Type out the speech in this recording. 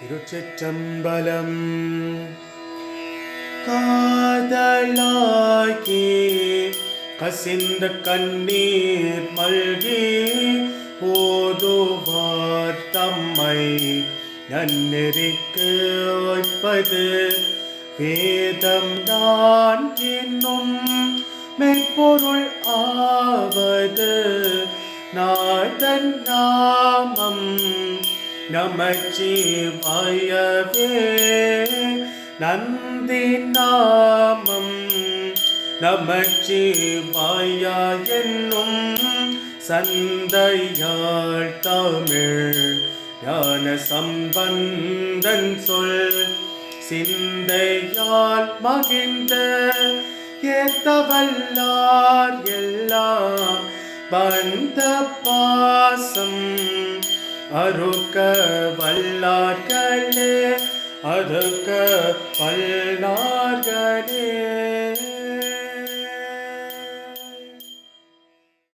திருச்சிற்றம்பலம். காதலாகி கசிந்த கண்ணீர் மல்கி ஓதுவார் தம்மை நன்னெறிக்கு வைப்பது வேதம் தான் என்னும் மெய்ப்பொருள் ஆவது நாதன் நாமம் நமச்சிவாயவே. நந்தி நாமம் நமச்சிவாய என்னும் சந்தையாள் தமிழ் ஞான சம்பந்தன் சொல் சிந்தையால் மகிழ்ந்த ஏத்தவல்லார் எல்லாம் பந்த பாசம் அறுக்க வல்லார்களே அறுக்க வல்லார்களே.